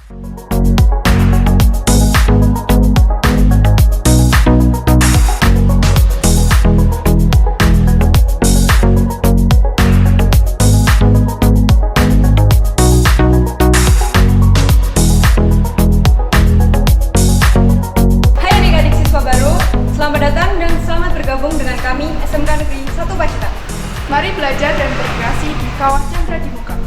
SMK Negeri 1 Pacitan. Mari belajar dan berkreasi di kawasan Pradimuka.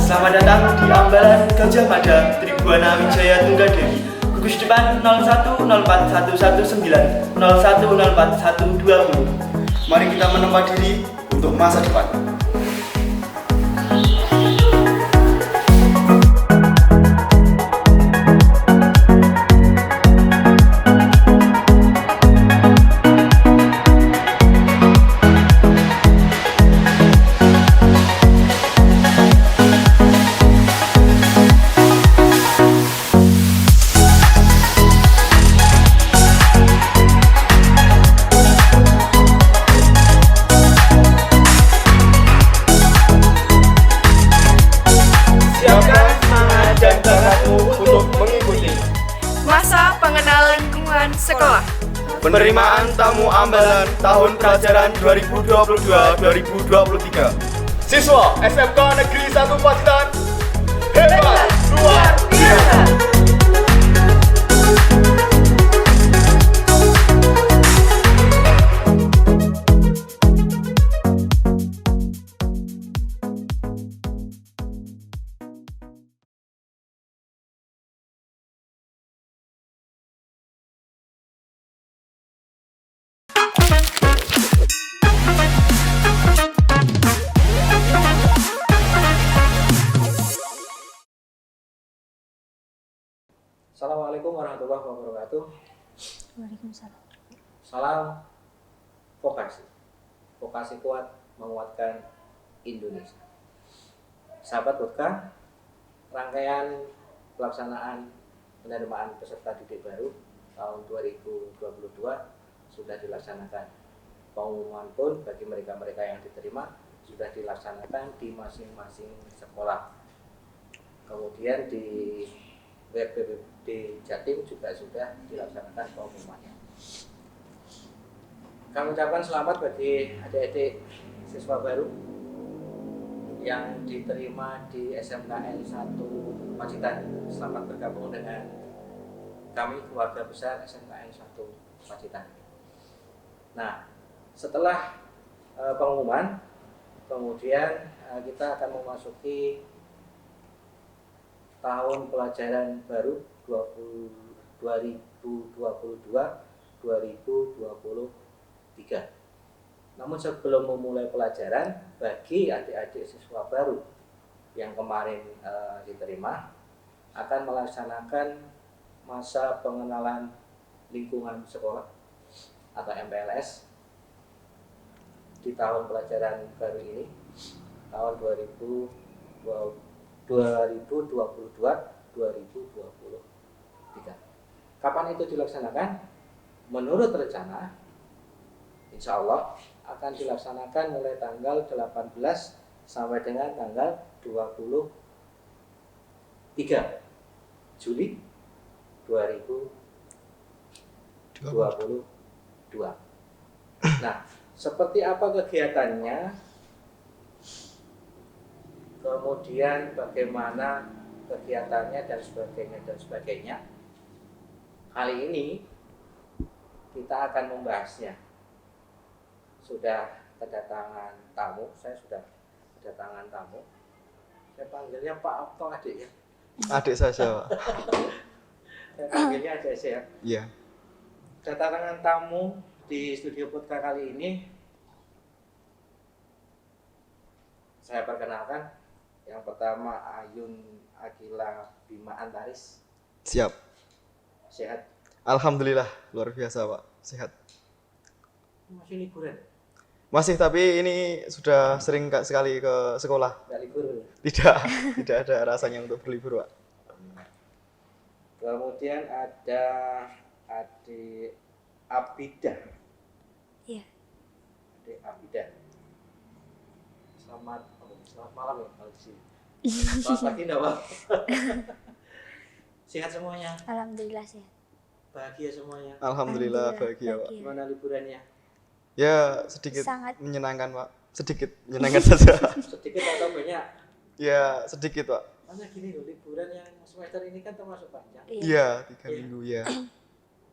Selamat datang di Ambalan Gajah Mada Tribhuwana Wijaya Tunggadewi. Gugus Depan 01041190104020. Mari kita menempa diri untuk masa depan. Masa pengenalan lingkungan sekolah. Penerimaan tamu Ambalan tahun pelajaran 2022-2023. Siswa SMK Negeri 1 Pacitan hebat luar biasa. Assalamualaikum warahmatullahi wabarakatuh. Waalaikumsalam. Salam vokasi. Vokasi kuat menguatkan Indonesia. Sahabat Vodka, rangkaian pelaksanaan penerimaan peserta didik baru tahun 2022 sudah dilaksanakan. Pengumuman pun bagi mereka-mereka yang diterima sudah dilaksanakan di masing-masing sekolah. Kemudian di BPBD Jatim juga sudah dilaksanakan pengumumannya. Kami ucapkan selamat bagi adik-adik siswa baru yang diterima di SMKN 1 Pacitan. Selamat bergabung dengan kami, keluarga besar SMKN 1 Pacitan. Nah, setelah pengumuman, kemudian kita akan memasuki tahun pelajaran baru 2022-2023. Namun sebelum memulai pelajaran, bagi adik-adik siswa baru yang kemarin diterima akan melaksanakan masa pengenalan lingkungan sekolah atau MPLS di tahun pelajaran baru ini, tahun 2022-2023. Kapan itu dilaksanakan? Menurut rencana, insya Allah akan dilaksanakan mulai tanggal 18 sampai dengan tanggal 23 Juli 2022. Nah, seperti apa kegiatannya? Kemudian bagaimana kegiatannya dan sebagainya. Kali ini kita akan membahasnya. Sudah kedatangan tamu, saya sudah kedatangan tamu. Saya panggilnya Pak atau adik ya? Adik saya, Pak. Saya panggilnya adik saya. Iya. Kedatangan tamu di studio podcast kali ini, saya perkenalkan. Yang pertama Ayun Akila Bima Antaris. Siap. Sehat. Alhamdulillah, luar biasa, Pak. Sehat. Masih liburan? Masih, tapi ini sudah sering sekali ke sekolah. Nggak libur? Tidak, tidak ada rasanya untuk berlibur, Pak. Kemudian ada adik Abidah. Iya. Adik Abidah. Selamat malam ya kalau di sini. Selamat pagi enggak, Pak? Sehat semuanya? Alhamdulillah sehat. Bahagia semuanya? Alhamdulillah bahagia, Pak. Gimana liburannya? Ya, sedikit Sangat. menyenangkan, Pak. Sedikit menyenangkan saja. Sedikit atau banyak? Ya, sedikit, Pak. Karena gini loh, liburan yang semester ini kan termasuk panjang. Iya, 3 minggu ya.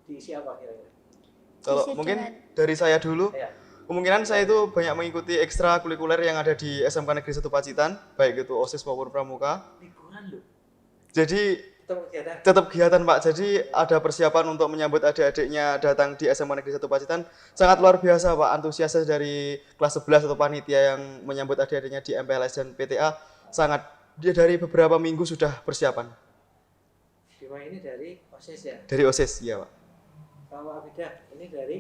Diisi apa kira-kira? Kalau Isi mungkin dengan- dari saya dulu, Ya. kemungkinan saya itu banyak mengikuti ekstrakurikuler yang ada di SMK Negeri 1 Pacitan, baik itu OSIS maupun Pramuka. Liburan loh. Jadi Tetap kegiatan. tetap kegiatan, Pak. Jadi ada persiapan untuk menyambut adik-adiknya datang di SMK Negeri 1 Pacitan. Sangat luar biasa, Pak. Antusiasnya dari kelas 11 atau panitia yang menyambut adik-adiknya di MPLS dan PTA sangat, dia dari beberapa minggu sudah persiapan. Bima ini dari OSIS ya? Dari OSIS, iya, Pak. Kalau Abidah ini dari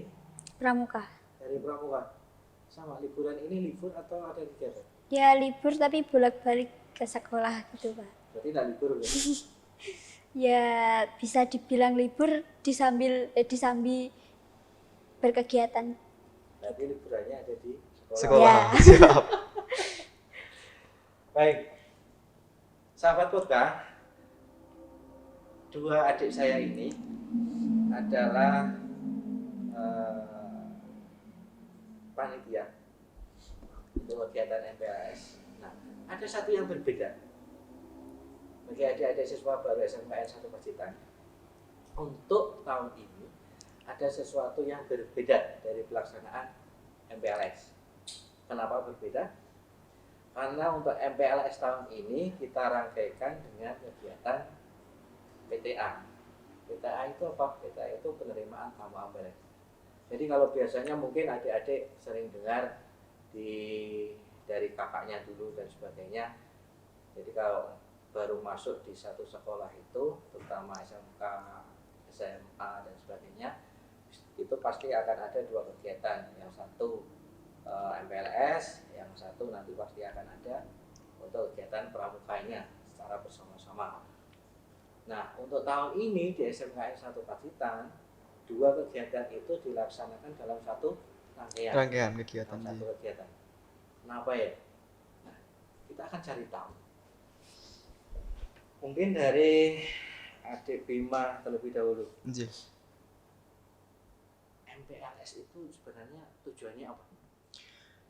Pramuka. Pramuka. Sama liburan ini libur atau ada kegiatan? Ya libur tapi bolak-balik ke sekolah gitu Pak. Berarti nggak libur ya? Ya bisa dibilang libur disambi berkegiatan. Berarti liburannya ada di sekolah. Sekolah, Ya. siap. Baik. Sahabat Pota, dua adik saya ini adalah panitia untuk kegiatan MPLS. Nah, ada satu yang berbeda bagi adik-adik siswa baru SMKN 1 Pacitan. Untuk tahun ini ada sesuatu yang berbeda dari pelaksanaan MPLS. Kenapa berbeda? Karena untuk MPLS tahun ini kita rangkaikan dengan kegiatan PTA. PTA itu apa? PTA itu penerimaan tamu MPLS. Jadi kalau biasanya mungkin adik-adik sering dengar dari kakaknya dulu dan sebagainya. Jadi kalau baru masuk di satu sekolah itu, terutama SMK, SMA dan sebagainya, itu pasti akan ada dua kegiatan. Yang satu MPLS, yang satu nanti pasti akan ada untuk kegiatan pramukanya secara bersama-sama. Nah, untuk tahun ini di SMKN 1 Pacitan, dua kegiatan itu dilaksanakan dalam satu rangkaian. Rangkaian kegiatan. Dalam satu Iya. kegiatan. Kenapa ya? Nah, kita akan cari tahu. Mungkin dari adik Bima terlebih dahulu. Iya. MPLS itu sebenarnya tujuannya apa?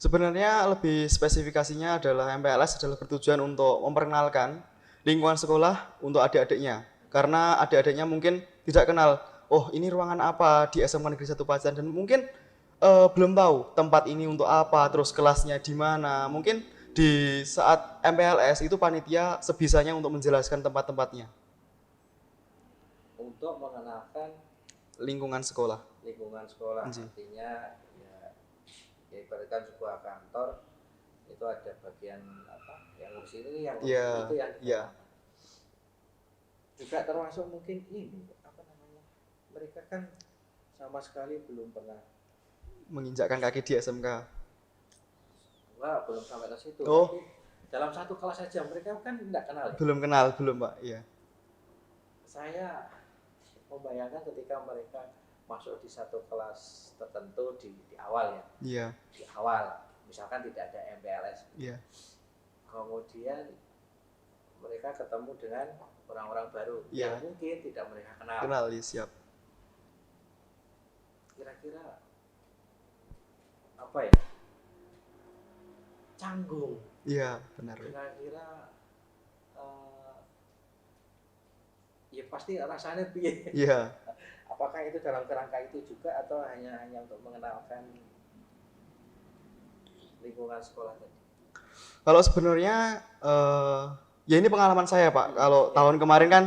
Sebenarnya lebih spesifikasinya adalah MPLS adalah bertujuan untuk memperkenalkan lingkungan sekolah untuk adik-adiknya. Karena adik-adiknya mungkin tidak kenal, oh ini ruangan apa di SMK Negeri 1 Pacitan, dan mungkin belum tahu tempat ini untuk apa, terus kelasnya di mana. Mungkin di saat MPLS itu panitia sebisanya untuk menjelaskan tempat-tempatnya. Untuk mengenalkan Lingkungan sekolah. lingkungan sekolah. Iya. Artinya ya ibaratkan sebuah kantor itu ada bagian apa yang ngurus ini, yang ngurus Iya, itu, yang iya. juga termasuk mungkin ini apa namanya, mereka kan sama sekali belum pernah, Menginjakkan kaki di SMK. wah belum sampai ke situ. Oh. Tapi dalam satu kelas saja mereka kan tidak kenal ya. Belum kenal, belum, Pak. Iya. Saya membayangkan ketika mereka masuk di satu kelas tertentu di awal ya, Iya, di awal misalkan tidak ada MPLS, iya. kemudian mereka ketemu dengan orang-orang baru Iya. yang mungkin tidak mereka kenal. Kenal, iya, siap. Kira-kira apa ya, canggung, Iya, benar. kira-kira ya pasti rasanya piye. Iya. Apakah itu dalam kerangka itu juga atau hanya untuk mengenalkan lingkungan sekolah tadi? Kalau sebenarnya ya ini pengalaman saya, Pak. Kalau tahun kemarin kan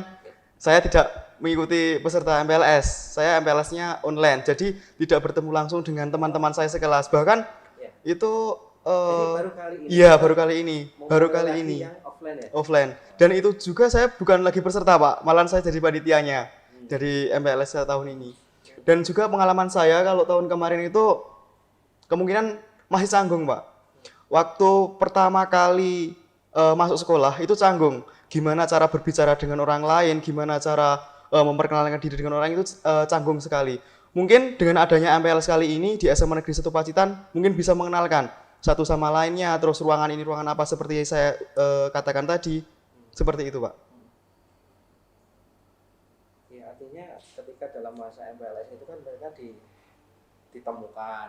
saya tidak mengikuti peserta MPLS. Saya MPLS-nya online. Jadi tidak bertemu langsung dengan teman-teman saya sekelas. Bahkan Ya. itu Jadi baru kali ini. iya, baru kali ini. Mau Baru mulai kali lagi ini. Yang offline ya. Offline. Dan itu juga saya bukan lagi peserta, Pak. Malahan saya jadi panitianya dari MPLS tahun ini. Dan juga pengalaman saya kalau tahun kemarin itu kemungkinan masih canggung Pak. Waktu pertama kali masuk sekolah itu canggung. Gimana cara berbicara dengan orang lain, gimana cara memperkenalkan diri dengan orang itu canggung sekali. Mungkin dengan adanya MPLS kali ini di SMA Negeri 1 Pacitan mungkin bisa mengenalkan satu sama lainnya, terus ruangan ini ruangan apa seperti saya katakan tadi, seperti itu Pak. Ya, artinya ketika dalam masa MPLS itu kan mereka ditemukan,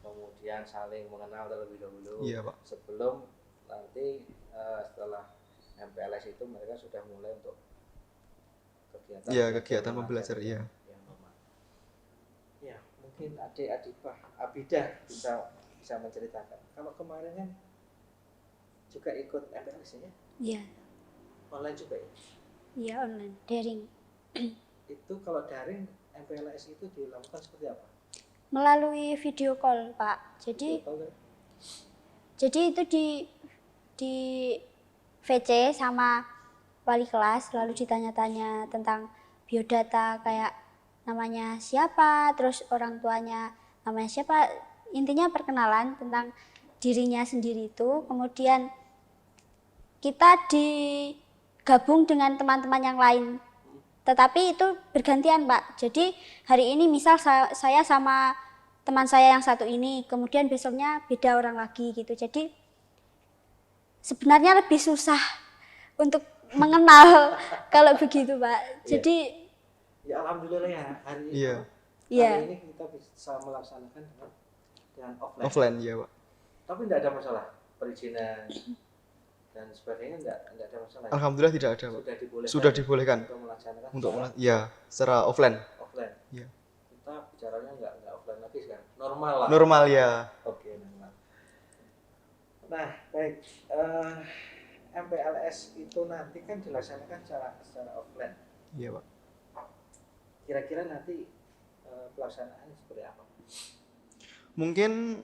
kemudian saling mengenal terlebih dahulu, Pak. sebelum nanti setelah MPLS itu mereka sudah mulai untuk kegiatan pembelajaran, yang normal. Ya, mungkin adik Abidah bisa menceritakan. Kalau kemarin kan juga ikut MPLS ya? Iya. Online juga ya? Iya, online, daring. Itu kalau daring MPLS itu dilakukan seperti apa? Melalui video call, Pak. Jadi itu di VC sama wali kelas lalu ditanya-tanya tentang biodata kayak namanya siapa, terus orang tuanya namanya siapa, intinya perkenalan tentang dirinya sendiri itu. Kemudian kita digabung dengan teman-teman yang lain, tetapi itu bergantian Pak. Jadi hari ini misal saya sama teman saya yang satu ini, kemudian besoknya beda orang lagi gitu. Jadi sebenarnya lebih susah untuk mengenal kalau begitu Pak. Jadi ya alhamdulillah ya hari ini kita bisa melaksanakan dengan offline. Ya Pak. Tapi tidak ada masalah perizinan dan sebagainya, tidak ada masalah. Alhamdulillah tidak ada Pak. Sudah dibolehkan untuk melaksanakan secara offline. Ya. Kita bicaranya nggak offline lagi sekarang, normal lah. Normal ya. Oke, normal. Nah, baik. MPLS itu nanti kan dilaksanakan secara offline. Iya Pak. Kira-kira nanti pelaksanaannya seperti apa? Mungkin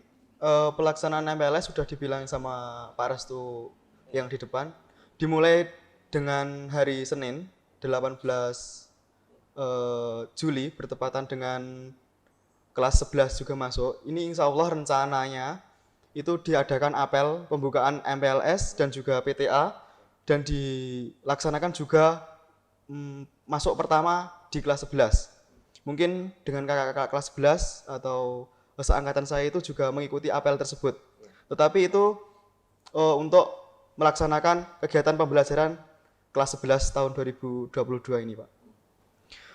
pelaksanaan MPLS sudah dibilang sama Pak Restu yang di depan. Dimulai dengan hari Senin 18 Juli bertepatan dengan kelas 11 juga masuk. Ini insya Allah rencananya itu diadakan apel pembukaan MPLS dan juga PTA, dan dilaksanakan juga masuk pertama di kelas 11. Mungkin dengan kakak-kakak kelas 11 atau seangkatan saya itu juga mengikuti apel tersebut. Tetapi itu untuk melaksanakan kegiatan pembelajaran kelas 11 tahun 2022 ini Pak.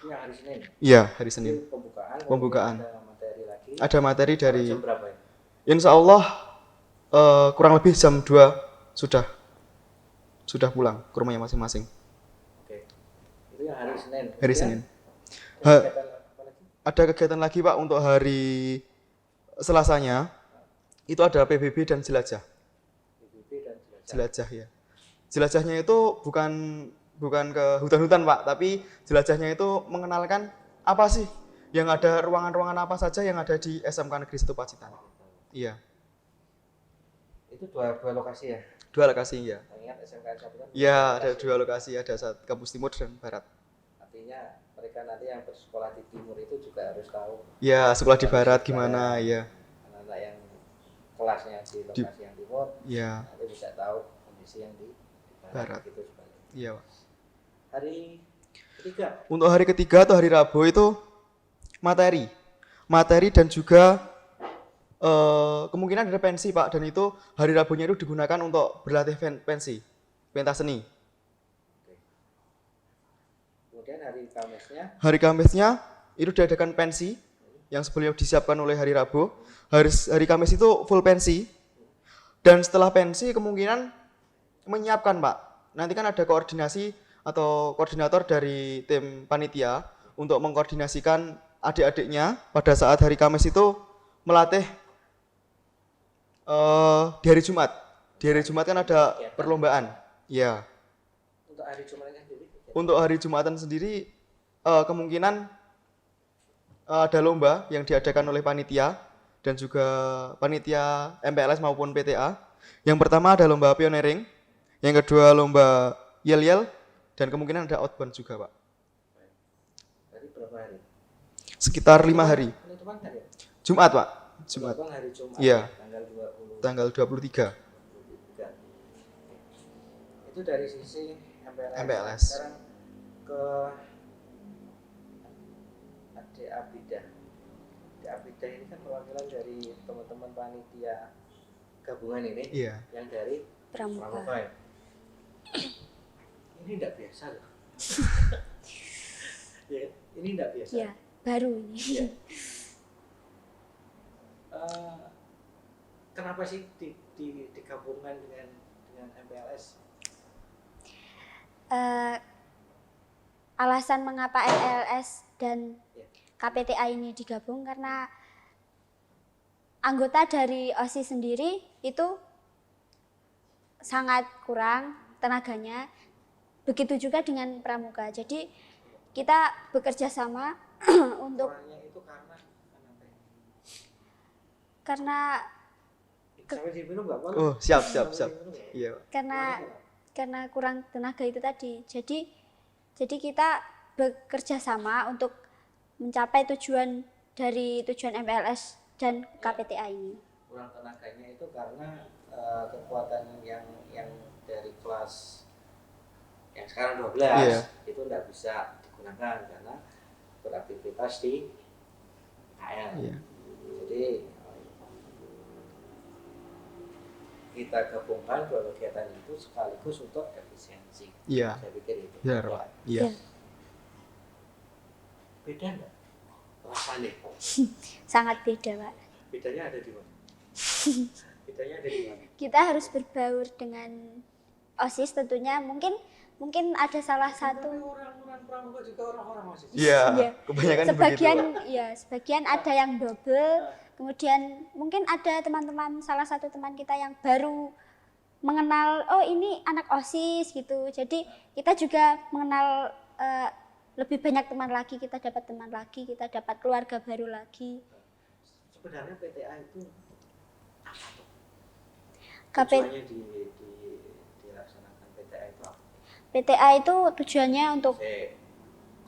Ya, hari Senin? Iya, hari Senin. Pembukaan. Ada materi dari jam berapa ya? Insya Allah kurang lebih jam 2 sudah pulang ke rumahnya masing-masing. Oke. Itu yang hari Senin. Hari Senin. Ada kegiatan lagi Pak untuk hari Selasanya. Itu ada PBB dan jelajah. Jelajah ya. Jelajahnya itu bukan ke hutan-hutan Pak, tapi jelajahnya itu mengenalkan apa sih yang ada, ruangan-ruangan apa saja yang ada di SMK Negeri 1 Pacitan. Iya. Itu dua lokasi ya? Dua lokasi ya. Ingat SMK Pacitan? Iya, ada dua lokasi, ada kampus timur dan barat. Artinya mereka nanti yang bersekolah di timur itu juga harus tahu. Ya, sekolah di barat gimana ya. Anak-anak yang kelasnya di lokasi yang timur, ya, nanti bisa tahu kondisi yang di barat. Gitu sebagainya. Iya Pak. Hari ketiga. Untuk hari ketiga atau hari Rabu itu materi dan juga kemungkinan ada pensi Pak, dan itu hari Rabunya itu digunakan untuk berlatih pensi, pentas seni. Oke. Kemudian hari Kamisnya itu diadakan pensi yang sebelumnya disiapkan oleh hari Rabu. Hari Kamis itu full pensi, dan setelah pensi kemungkinan menyiapkan Pak. Nanti kan ada koordinasi atau koordinator dari tim panitia untuk mengkoordinasikan adik-adiknya pada saat hari Kamis itu melatih di hari Jumat. Di hari Jumat kan ada perlombaan. Ya. Untuk hari Jumatnya sendiri? Untuk hari Jumatan sendiri kemungkinan ada lomba yang diadakan oleh panitia dan juga panitia MPLS maupun PTA. Yang pertama ada lomba pioneering, yang kedua lomba yel-yel, dan kemungkinan ada outbound juga Pak. Dari berapa hari? Sekitar 5 hari. Penutupan hari? Jumat Pak. Jumat. Dilakukan hari Jumat. Iya. Tanggal 20. Tanggal 23. 23. Itu dari sisi MPLS. MPLS. Sekarang ke Adik Abidah. Adik Abidah ini kan perwakilan dari teman-teman panitia gabungan ini. Iya. Yang dari Pramuka. ya. Ini tidak biasa loh. Ya, ini tidak biasa. Ya, baru ini. Ya. Kenapa sih digabungkan dengan MPLS? Alasan mengapa MPLS dan Ya. KPTA ini digabung karena anggota dari OSIS sendiri itu sangat kurang tenaganya. Begitu juga dengan Pramuka. Jadi kita bekerja sama untuk Kurangnya itu karena apa ya? karena Sampai diminum nggak? Pak? Oh, siap. Sampai diminum nggak? Iya. karena kurang tenaga itu tadi. Jadi kita bekerja sama untuk mencapai tujuan dari tujuan MPLS dan KPTA ini. Kurang tenaganya itu karena kekuatan yang dari kelas yang sekarang 12 Iya. itu tidak bisa digunakan karena beraktivitas di KL. Iya. Jadi kita gabungkan dua kegiatan itu sekaligus untuk efisiensi. Iya. Saya pikir itu. Benar, Pak. Iya. Ya. Beda nggak? Rasanya? Sangat beda, Pak. Bedanya ada di mana? Bedanya ada di mana? Kita harus berbaur dengan OSIS tentunya. Mungkin ada salah satu Orang-orang pramuka juga orang-orang masih. Iya. Iya. Kebanyakan sebagian begitu. ya sebagian ada yang double, kemudian mungkin ada teman-teman, salah satu teman kita yang baru mengenal, oh ini anak OSIS gitu. Jadi kita juga mengenal lebih banyak teman lagi, kita dapat teman lagi, kita dapat keluarga baru lagi. Sebenarnya PTA itu apa tuh? KP, Tujuannya dilaksanakan PTA itu apa? PTA itu tujuannya untuk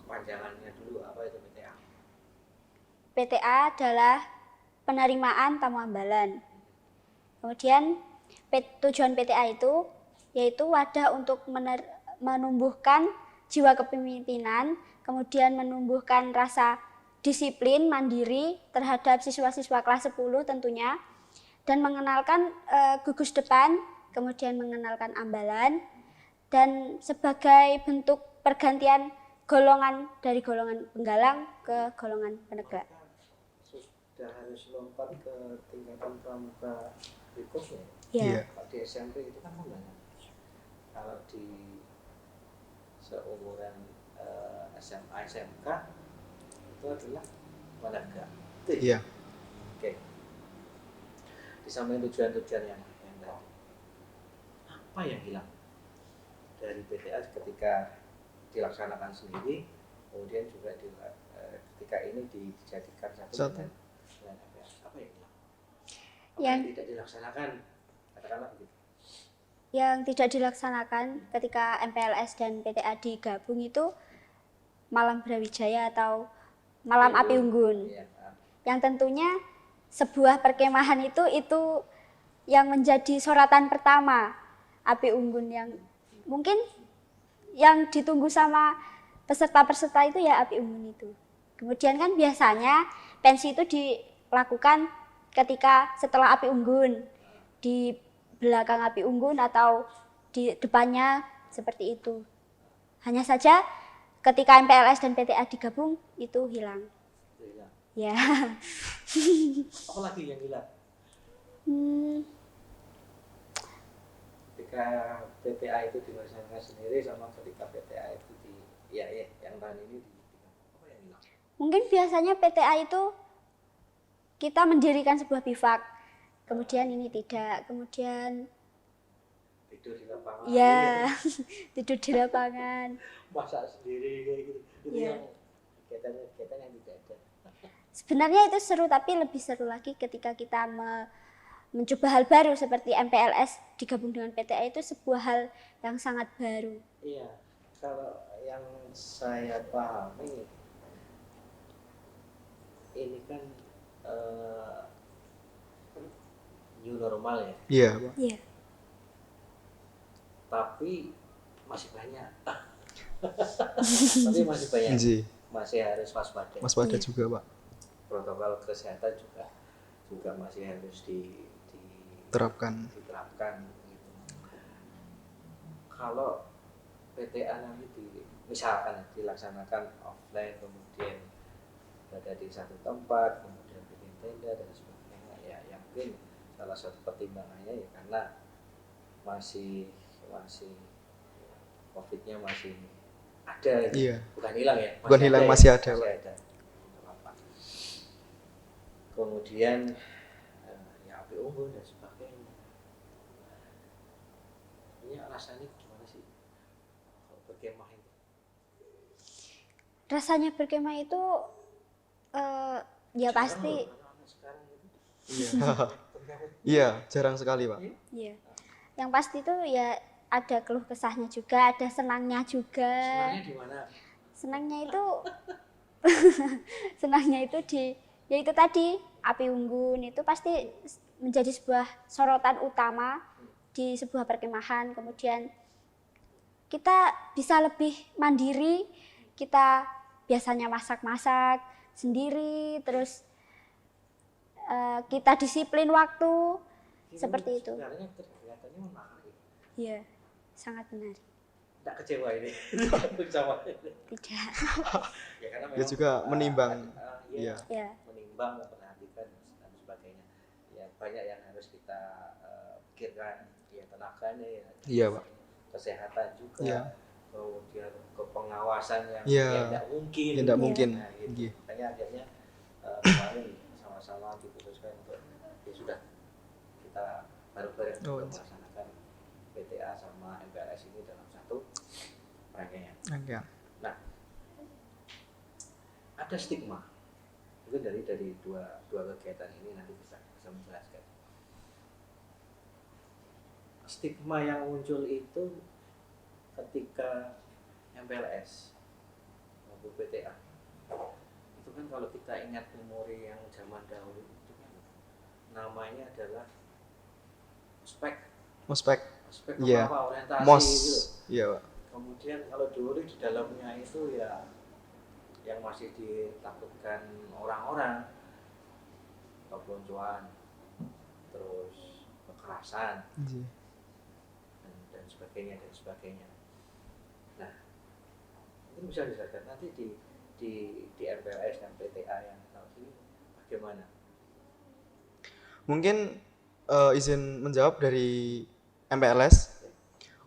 Kepanjangannya dulu apa itu PTA? PTA adalah penerimaan tamu ambalan. Kemudian tujuan PTA itu yaitu wadah untuk menumbuhkan jiwa kepemimpinan, kemudian menumbuhkan rasa disiplin mandiri terhadap siswa-siswa kelas 10 tentunya, dan mengenalkan gugus depan, kemudian mengenalkan ambalan, dan sebagai bentuk pergantian golongan dari golongan penggalang ke golongan penegak. Sudah harus lompat ke tingkatan pramuka berikutnya. Iya. Kalau di SMP itu kan penggalang. Kalau di seumuran SMA SMK itu adalah penegak. Iya. Oke. Di samping tujuan-tujuan yang tadi, apa yang hilang dari PTA ketika dilaksanakan sendiri, kemudian juga ketika ini dijadikan satu dengan MPLS, apa yang hilang? Apa yang tidak dilaksanakan, katakanlah begitu. Yang tidak dilaksanakan ketika MPLS dan PTA digabung itu malam Brawijaya atau malam api unggun. Iya. Yang tentunya sebuah perkemahan itu yang menjadi sorotan pertama api unggun, yang mungkin yang ditunggu sama peserta-peserta itu ya api unggun itu. Kemudian kan biasanya pensi itu dilakukan ketika setelah api unggun, di belakang api unggun atau di depannya, seperti itu. Hanya saja ketika MPLS dan PTA digabung itu hilang. Itu hilang. Ya. Apa lagi yang hilang? Ketika PTA itu dilaksanakan sendiri sama ketika PTA itu yang tahun ini apa yang hilang? Mungkin biasanya PTA itu kita mendirikan sebuah bivak, kemudian ini tidak, kemudian Tidur di lapangan. ya tidur di lapangan. Masak sendiri kayak gitu. Itu Iya. yang kegiatan yang tidak ada. Sebenarnya itu seru, tapi lebih seru lagi ketika kita mencoba hal baru seperti MPLS digabung dengan PTA, itu sebuah hal yang sangat baru. Iya, kalau yang saya pahami ini kan new normal ya, Iya, Pak. Iya. tapi masih banyak. Tapi masih banyak, Nji. masih harus waspada. Waspada Iya. juga, Pak. Protokol kesehatan juga masih harus Terapkan. diterapkan gitu. Kalau PTA nanti misalkan dilaksanakan offline, kemudian berada di satu tempat, kemudian bikin tenda dan sebagainya, ya mungkin salah satu pertimbangannya ya karena masih COVID-nya masih ada, Iya. bukan hilang ya, Bukan hilang, ya, masih ada, Pak. ada. Kemudian ya api unggun dan sebagainya. Ini rasanya gimana sih kalau berkemah itu? Rasanya berkemah itu ya pasti Sekarang itu Iya. Iya, jarang sekali, Pak. ya. Yang pasti itu ya ada keluh kesahnya juga, ada senangnya juga. sebenarnya di mana? Senangnya itu senangnya itu ya itu tadi api unggun itu pasti menjadi sebuah sorotan utama di sebuah perkemahan. Kemudian kita bisa lebih mandiri, kita biasanya masak-masak sendiri, terus kita disiplin waktu seperti itu. Sebenarnya kelihatannya menarik. Iya, sangat menarik. Tidak kecewa ini sama ini. Tidak. Ya karena Dia juga menimbang. Iya. Ya. Menimbang, memperhatikan dan sebagainya. Ya banyak yang harus kita pikirkan, ya tenaganya ya. Iya, Pak. Kesehatan juga. Iya. Kemudian kepengawasan yang Iya. ya tidak mungkin. Ya, tidak mungkin. Nah, gitu. Iya. Makanya akhirnya kemarin sama-sama diputuskan untuk ya sudah kita bareng-bareng Oh, untuk melaksanakan PTA sama MPLS ini dalam satu rangkaian. Oke. Nah, ada stigma mungkin dari dua kegiatan ini nanti bisa menjelaskan. Stigma yang muncul itu ketika MPLS maupun PTA itu kan kalau kita ingat memori yang zaman dahulu itu kan namanya adalah ospek Ospek. Iya. Iya. Orientasi Mos. gitu. Iya, Pak. Kemudian kalau dulu di dalamnya itu ya yang masih ditakutkan orang-orang, kepeloncoan, terus kekerasan Nji. dan sebagainya dan sebagainya. Nah, itu bisa dijelaskan nanti di MPLS dan PTA yang tahun ini bagaimana? Mungkin izin menjawab dari MPLS.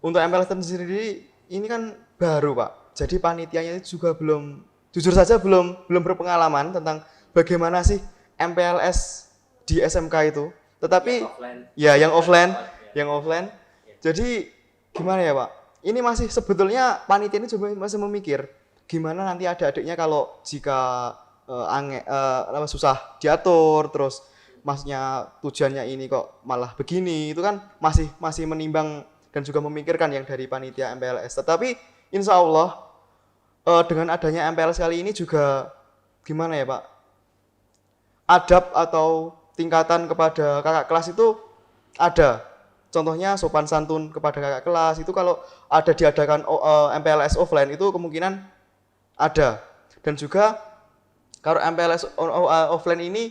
Untuk MPLS sendiri ini kan baru, Pak. Jadi panitianya itu juga belum, jujur saja belum berpengalaman tentang bagaimana sih MPLS di SMK itu. Tetapi Yang offline. yang offline. Jadi gimana ya, Pak? Ini masih sebetulnya panitia ini juga masih memikir gimana nanti adik-adiknya kalau jika susah diatur, terus maksudnya tujuannya ini kok malah begini, itu kan masih menimbang dan juga memikirkan yang dari panitia MPLS. Tetapi insya Allah dengan adanya MPLS kali ini juga gimana ya, Pak? Adab atau tingkatan kepada kakak kelas itu ada. Contohnya sopan santun kepada kakak kelas itu kalau ada diadakan MPLS offline itu kemungkinan ada. Dan juga kalau MPLS offline ini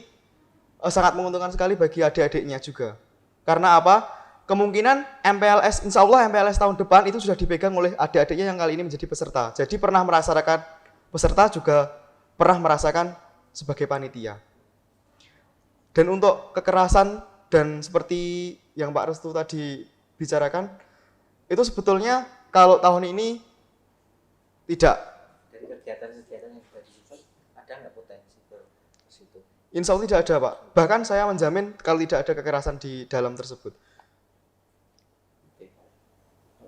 sangat menguntungkan sekali bagi adik-adiknya juga. Karena apa? Kemungkinan MPLS, insya Allah MPLS tahun depan itu sudah dipegang oleh adik-adiknya yang kali ini menjadi peserta. Jadi pernah merasakan peserta juga pernah merasakan sebagai panitia. Dan untuk kekerasan dan seperti yang Pak Restu tadi bicarakan, itu sebetulnya kalau tahun ini tidak. Dari kegiatan-kegiatan yang sudah disebut, ada nggak potensi ke situ? Insya Allah tidak ada, Pak. Bahkan saya menjamin kalau tidak ada kekerasan di dalam tersebut. Oke.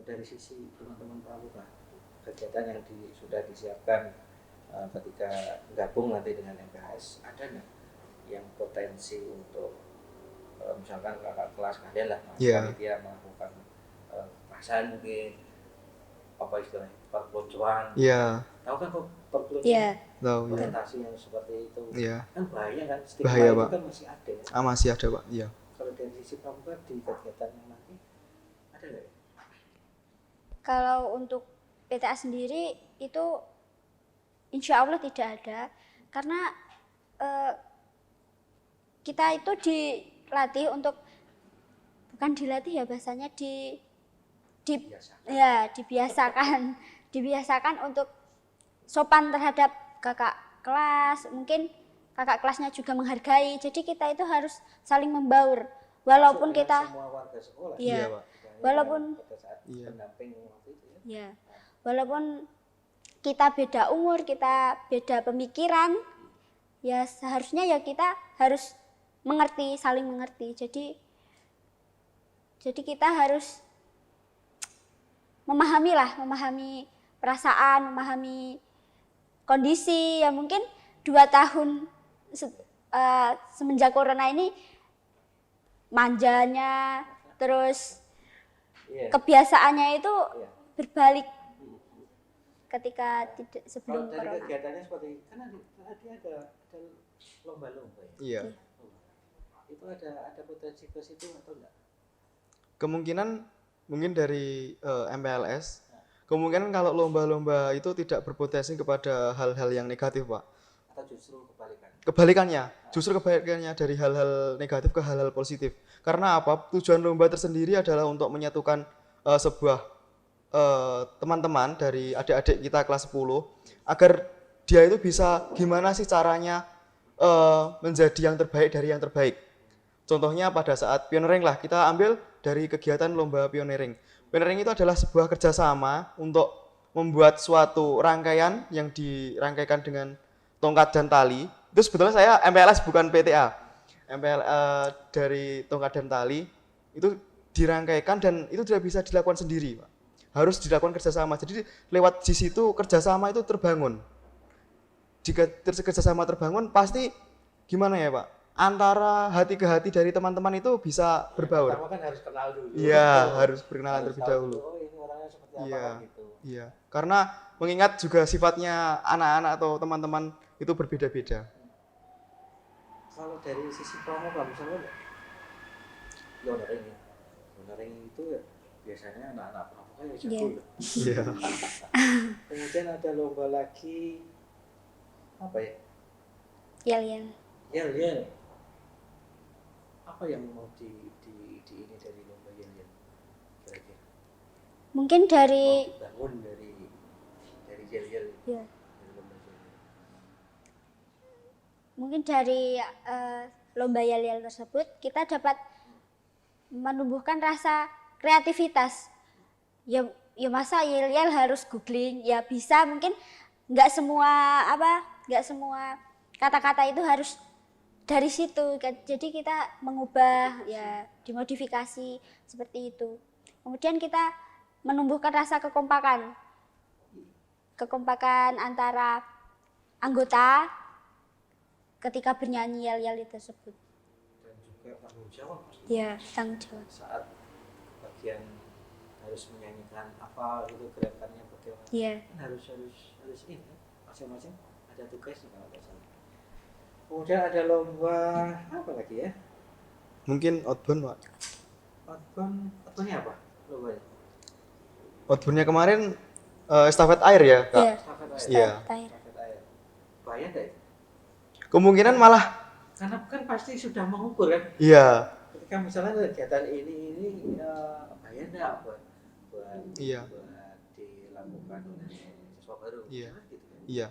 Dari sisi teman-teman pramuka, kegiatan yang sudah disiapkan ketika gabung nanti dengan MPLS, ada nggak yang potensi untuk misalkan kakak kelas kalian lah, dia melakukan kekerasan mungkin, apa istilahnya, perpeloncoan. Iya. Tahu kan kok perpeloncoan? Iya. Tahu ya. Orientasi yang seperti itu. Iya. Kan bahaya kan, stigma Bahaya, itu Pak. kan masih ada. Masih ada, Pak. Iya. Kalau dari sisi pramuka di kegiatan yang nanti ada nggak ya? Kalau untuk PTA sendiri itu insya Allah tidak ada, karena kita itu dilatih untuk, bukan dilatih ya bahasanya, dibiasakan untuk sopan terhadap kakak kelas, mungkin kakak kelasnya juga menghargai. Jadi kita itu harus saling membaur, walaupun Masuk dengan kita semua warga sekolah. Iya, Pak. Tidak hanya walaupun- pada saat Iya. pendamping waktu itu ya. ya walaupun kita beda umur, kita beda pemikiran, ya seharusnya ya kita harus mengerti, saling mengerti. Jadi kita harus memahami perasaan, memahami kondisi. Ya mungkin 2 tahun semenjak corona ini, manjanya terus Iya. kebiasaannya itu Iya. berbalik ketika tidak sebelum Kalau dari corona. kegiatannya seperti kan ada lomba-lomba ya. Iya. Itu ada potensi ke situ atau enggak? Kemungkinan mungkin dari MPLS, kemungkinan kalau lomba-lomba itu tidak berpotensi kepada hal-hal yang negatif, Pak. Atau justru Kebalikannya, justru kebalikannya dari hal-hal negatif ke hal-hal positif. Karena apa? Tujuan lomba tersendiri adalah untuk menyatukan sebuah teman-teman dari adik-adik kita kelas 10 agar dia itu bisa gimana sih caranya menjadi yang terbaik dari yang terbaik. Contohnya pada saat pioneering lah, kita ambil dari kegiatan lomba pioneering. Pioneering itu adalah sebuah kerjasama untuk membuat suatu rangkaian yang dirangkaikan dengan tongkat dan tali. Itu sebetulnya saya MPLS bukan PTA. Dari tongkat dan tali itu dirangkaikan dan itu tidak bisa dilakukan sendiri, Pak. Harus dilakukan kerjasama. Jadi lewat di situ kerjasama itu terbangun. Jika kerjasama terbangun pasti gimana ya, Pak? Antara hati ke hati dari teman-teman itu bisa berbaur. Pertama kan harus kenal dulu. Iya, harus berkenalan terlebih tahu dahulu. Oh, ini orangnya seperti apa Iya. kan gitu. Iya, karena mengingat juga sifatnya anak-anak atau teman-teman itu berbeda-beda. Kalau dari sisi pramuka misalnya pioneering ya. Pioneering itu ya biasanya anak-anak pramuka ya jago. Iya. loh. Iya. Kemudian ada lomba lagi apa ya? Yel-yel. Yel-yel. Apa yang mau di ini dari lomba yel-yel? Kira-kira. Mungkin dari Bangun dari yel-yel. ya, Dari lomba yel-yel. mungkin dari lomba yel-yel tersebut kita dapat menumbuhkan rasa kreativitas. Ya masa yel-yel harus googling, ya bisa, mungkin nggak semua kata-kata itu harus dari situ. Jadi kita mengubah, ya dimodifikasi seperti itu. Kemudian kita menumbuhkan rasa kekompakan antara anggota ketika bernyanyi yel-yel tersebut. Dan juga tanggung jawab pasti. Ya, tanggung jawab. Saat bagian harus menyanyikan apa gitu gerakannya bagaimana. Iya. Kan harus ini kan, masing-masing ada tugasnya kalau nggak salah. Kemudian ada lomba apa lagi ya? Mungkin outbound, Pak. Outboundnya apa lombanya? Outboundnya kemarin estafet air ya, Kak. Iya. Estafet air. Iya. Estafet air. Bahaya nggak itu? Kemungkinan malah Karena kan pasti sudah mengukur kan. iya. Ketika misalnya kegiatan ini bahaya nggak buat Iya. dilakukan oleh siswa baru. Iya. Gitu kan. Iya.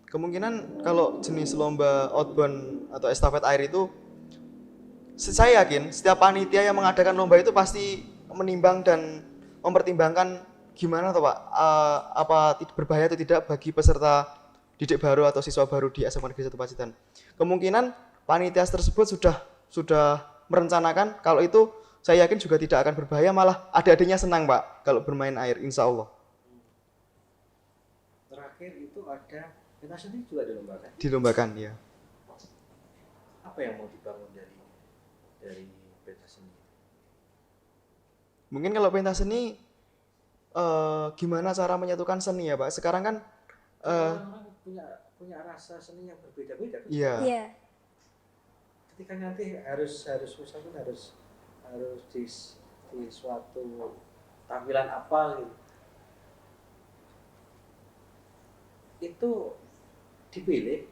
Kemungkinan kalau jenis lomba outbound atau estafet air itu saya yakin setiap panitia yang mengadakan lomba itu pasti menimbang dan mempertimbangkan gimana tuh, Pak, apa berbahaya atau tidak bagi peserta didik baru atau siswa baru di SMA Negeri 1 Pacitan. Kemungkinan panitia tersebut sudah merencanakan kalau itu saya yakin juga tidak akan berbahaya, malah adik-adiknya senang, Pak, kalau bermain air, insya Allah. Terakhir itu ada pentas seni juga dilombakan. Dilombakan, ya. Apa yang mau dibangun dari pentas seni? Mungkin kalau pentas seni gimana cara menyatukan seni ya, Pak? Sekarang kan Orang-orang punya rasa seni yang berbeda-beda kan? iya. Iya. ketika nanti harus misalkan harus di suatu tampilan apa gitu, itu dipilih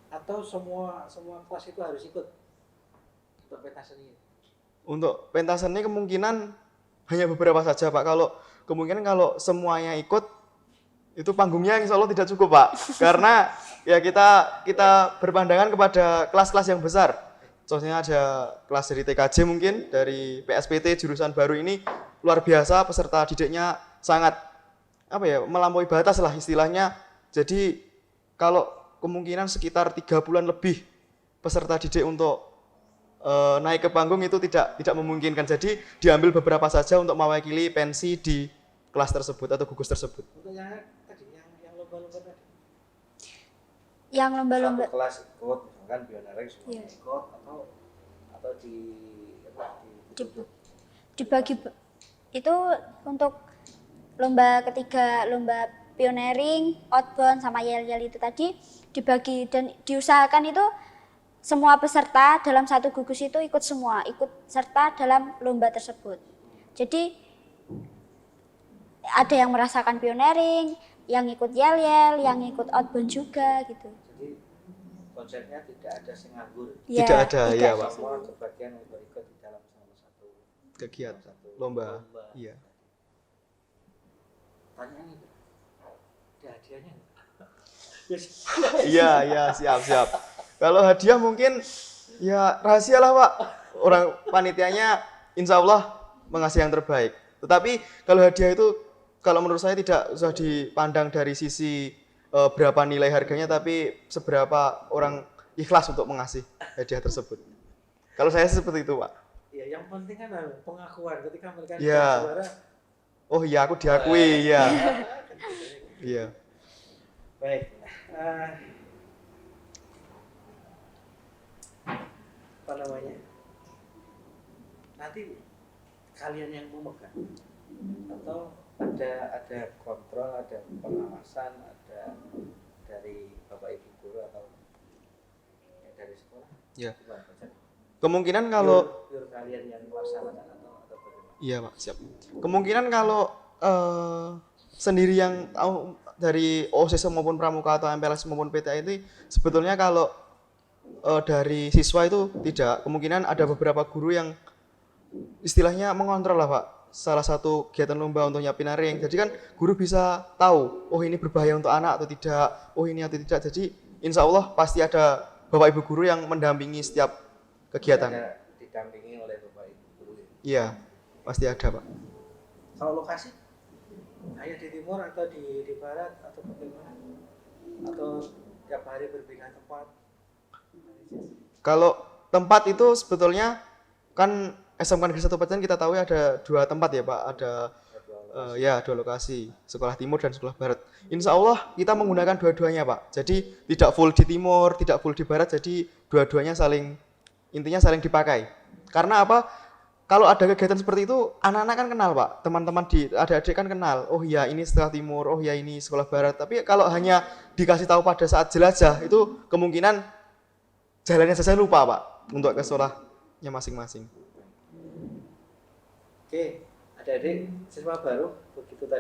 atau semua kelas itu harus ikut untuk pentas seni? Untuk pentas seni kemungkinan hanya beberapa saja Pak. Kemungkinan kalau semuanya ikut itu panggungnya insya Allah tidak cukup Pak. Karena ya kita berpandangan kepada kelas-kelas yang besar. Contohnya ada kelas dari TKJ mungkin, dari PSPT jurusan baru ini luar biasa, peserta didiknya sangat melampaui batas lah istilahnya. Jadi kalau kemungkinan sekitar 3 bulan lebih peserta didik untuk naik ke panggung itu tidak memungkinkan. Jadi diambil beberapa saja untuk mewakili pensi di kelas tersebut atau gugus tersebut. Untuk yang tadi yang lomba-lomba tadi. Yang lomba-lomba Satu kelas ikut, misalkan pioneering semuanya Iya. ikut atau dibagi itu untuk lomba ketiga, lomba pioneering, outbound sama yel-yel itu tadi dibagi dan diusahakan itu semua peserta dalam satu gugus itu ikut serta dalam lomba tersebut. Jadi ada yang merasakan pioneering, yang ikut yel-yel, yang ikut outbound juga gitu. Jadi konsepnya tidak ada sing nganggur. Ya, Tidak ada, ya, Pak. Semua kebagian untuk ikut di dalam salah satu Kegiatan lomba. Iya. Tanyaan itu. Ada hadiahnya nggak? Iya, siap. Kalau hadiah mungkin ya rahasia lah Pak. Orang panitianya insya Allah mengasih yang terbaik. Tetapi kalau hadiah itu kalau menurut saya tidak usah dipandang dari sisi berapa nilai harganya, tapi seberapa orang ikhlas untuk mengasih hadiah tersebut. Kalau saya seperti itu Pak. Ya, yang penting kan pengakuan ketika mereka Iya. juara. Oh iya aku diakui ya. Iya. Baik. Apa namanya? Nanti kalian yang memegang atau ada kontrol, ada pengawasan, ada dari Bapak Ibu guru atau dari sekolah? Ya. Gimana, Pak? Kemungkinan kalau Pure kalian yang melaksanakan atau bagaimana? iya Pak, siap. Kemungkinan kalau sendiri yang dari OSIS maupun Pramuka atau MPLS maupun PTA itu sebetulnya kalau dari siswa itu tidak. Kemungkinan ada beberapa guru yang istilahnya mengontrol lah Pak. Salah satu kegiatan lomba untuk nyiapin ring. Jadi kan guru bisa tahu, oh ini berbahaya untuk anak atau tidak, oh ini atau tidak. Jadi insya Allah pasti ada Bapak Ibu guru yang mendampingi setiap kegiatan. Ada didampingi oleh Bapak Ibu guru. Iya, pasti ada Pak. Kalau lokasi hanya di timur atau di barat atau bagaimana? Atau tiap hari berbeda tempat? Kalau tempat itu sebetulnya kan SMK Negeri 1 Pecitan kita tahu ada 2 tempat ya Pak, ada dua lokasi, sekolah timur dan sekolah barat. Insya Allah kita menggunakan dua-duanya Pak. Jadi tidak full di timur, tidak full di barat, jadi dua-duanya intinya saling dipakai. Karena apa? Kalau ada kegiatan seperti itu, anak-anak kan kenal Pak, teman-teman adik-adik kan kenal. Oh iya ini sekolah timur, oh iya ini sekolah barat. Tapi kalau hanya dikasih tahu pada saat jelajah, itu kemungkinan jalannya saja lupa Pak untuk ke sekolahnya masing-masing. Oke, adik-adik siswa baru begitu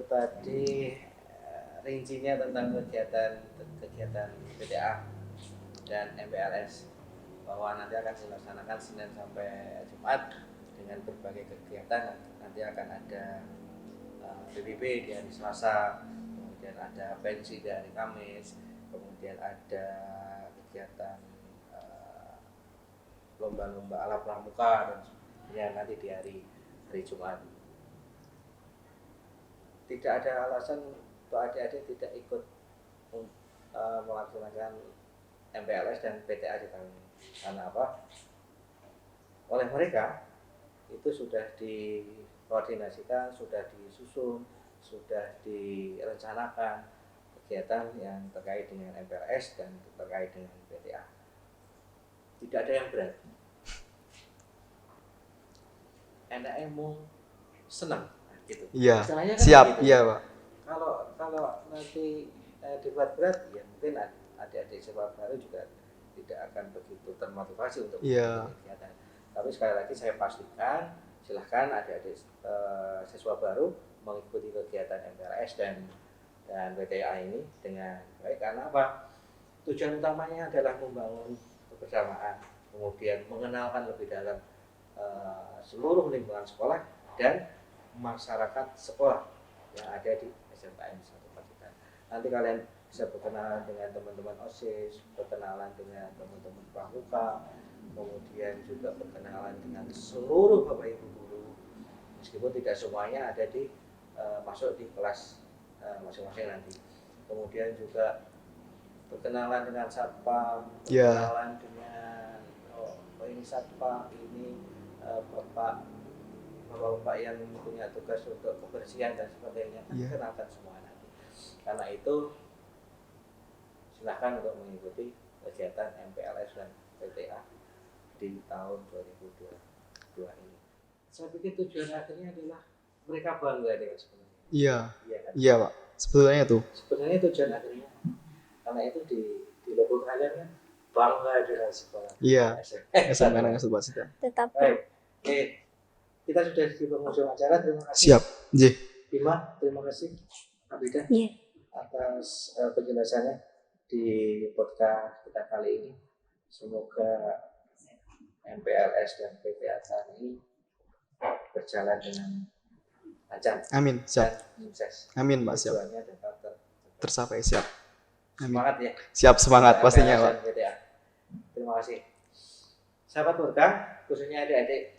tadi rincinya tentang kegiatan PTA dan MPLS, bahwa nanti akan dilaksanakan Senin sampai Jumat dengan berbagai kegiatan. Nanti akan ada PBB di hari Selasa, kemudian ada pensi di hari Kamis, kemudian ada kegiatan lomba-lomba ala pramuka dan sebagainya nanti di hari Jumat. Tidak ada alasan untuk adik-adik tidak ikut melaksanakan MPLS dan PTA di tahun ini. Karena apa? Oleh mereka itu sudah dikoordinasikan, sudah disusun, sudah direncanakan kegiatan yang terkait dengan MPLS dan terkait dengan PTA. Tidak ada yang berat. Enaknya mau senang gitu. Iya, Istilahnya kan siap, begitu. iya Pak. Kalau nanti dibuat berat, ya mungkin adik-adik siswa baru juga tidak akan begitu termotivasi untuk Iya. mengikuti kegiatan. Tapi sekali lagi saya pastikan silahkan adik-adik siswa baru mengikuti kegiatan MPLS dan PTA ini dengan baik. Karena apa? Tujuan utamanya adalah membangun kebersamaan, kemudian mengenalkan lebih dalam seluruh lingkungan sekolah dan masyarakat sekolah yang ada di SMKN 1 Pacitan. Nanti kalian bisa berkenalan dengan teman-teman OSIS, berkenalan dengan teman-teman pramuka, kemudian juga berkenalan dengan seluruh Bapak Ibu guru, meskipun tidak semuanya ada di masuk di kelas masing-masing nanti. Kemudian juga berkenalan dengan satpam, berkenalan dengan ini satpam, ini bapak-bapak yang punya tugas untuk kebersihan dan sebagainya, kenalkan semua nanti. Karena itu silahkan untuk mengikuti kegiatan MPLS dan PTA di tahun 2022 ini. Saya pikir tujuan akhirnya adalah mereka bangga dengan sebenarnya. Iya. Kan? Iya, Pak. Sebetulnya itu. Sebenarnya tujuan akhirnya. Karena itu di logo kalian kan bangga dengan sekolah. Iya. SMKN 1 Pacitan. Tetap. Baik. Oke. Kita sudah di penghujung acara. Terima kasih. Siap. J. Bima, terima kasih. Abida. Iya. Atas penjelasannya di podcast kita kali ini. Semoga MPLS dan PTA tahun ini berjalan dengan lancar. Amin. Siap. Dan sukses. Amin, Pak. Siap. Tujuannya dapat Tercapai. Siap. Amin. semangat ya. Siap, semangat pastinya, MPLS Pak. dan PTA. Terima kasih. Sahabat berkah, khususnya adik-adik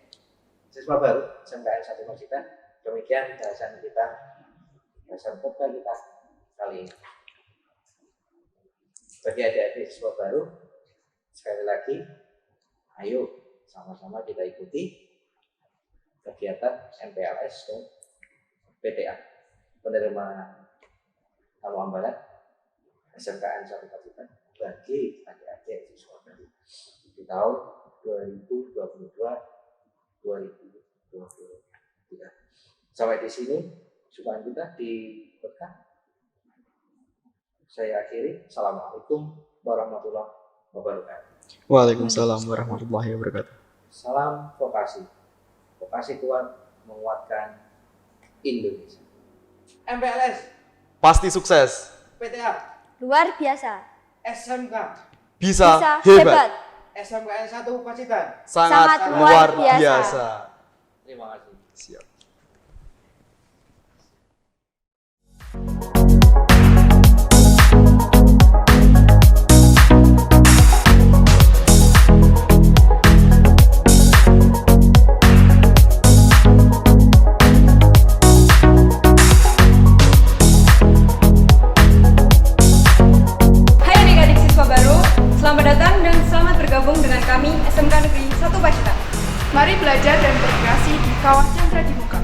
siswa baru SMKN 1 Pacitan. Demikian bahasan kita, bahasan podcast kita kali ini. Bagi adik-adik siswa baru, sekali lagi, ayo sama-sama kita ikuti kegiatan MPLS dan PTA penerima tamu ambalan SMKN 1 Pacitan bagi adik-adik siswa baru di tahun 2022-2023. Sampai di sini sukaan kita di berkah. Saya akhiri. Assalamualaikum warahmatullahi wabarakatuh. Waalaikumsalam warahmatullahi wabarakatuh. Salam vokasi. Vokasi kuat menguatkan Indonesia. MPLS, Pasti sukses. PTA, Luar biasa. SMK, Bisa hebat. SMKN 1 Pacitan. Sangat Sangat luar luar biasa. Terima kasih. Siap. Hai adik-adik siswa baru, selamat datang dan selamat bergabung dengan kami SMK Negeri 1 Pacitan. Mari belajar dan berkreasi di Kawah Chandra di Muka.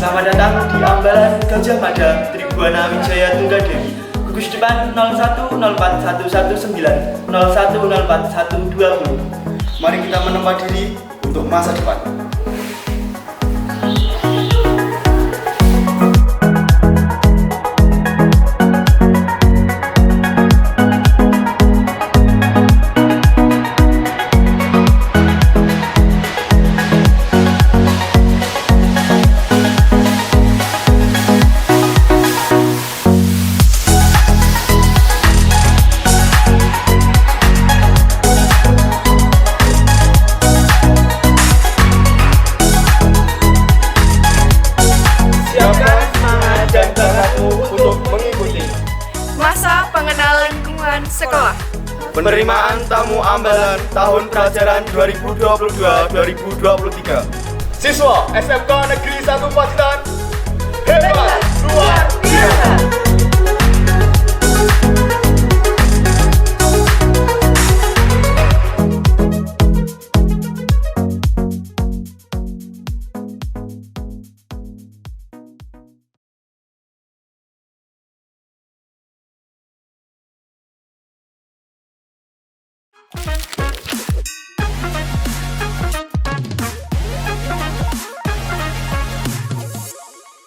Selamat datang di Ambalan Gajah Mada Tribhuwana Wijaya Tunggadewi. Gugus depan 01041190 01041120. Mari kita menempa diri untuk masa depan. Siapkan semangat dan bakatmu untuk mengikuti Masa pengenal lingkungan sekolah. penerimaan tamu ambalan tahun pelajaran 2022-2023. Siswa SMK Negeri 1 Pacitan hebat luar biasa. Hey!